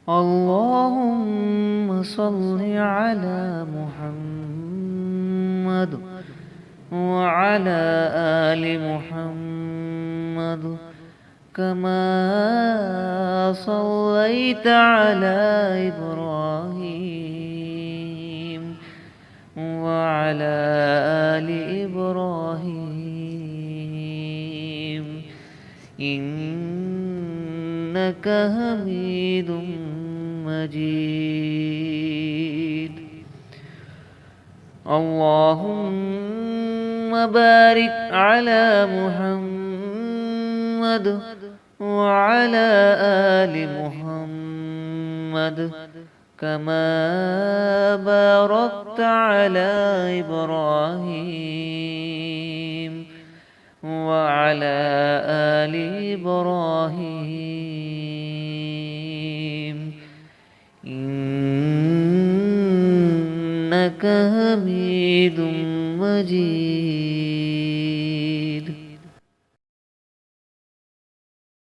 اللهم صل على محمد وعلى آل محمد كما صليت على إبراهيم وعلى آل إبراهيم إنك حميد مجيد. اللهم بارك على محمد وعلى آل محمد كما باركت على إبراهيم وعلى آل إبراهيم إنك حميد مجيد.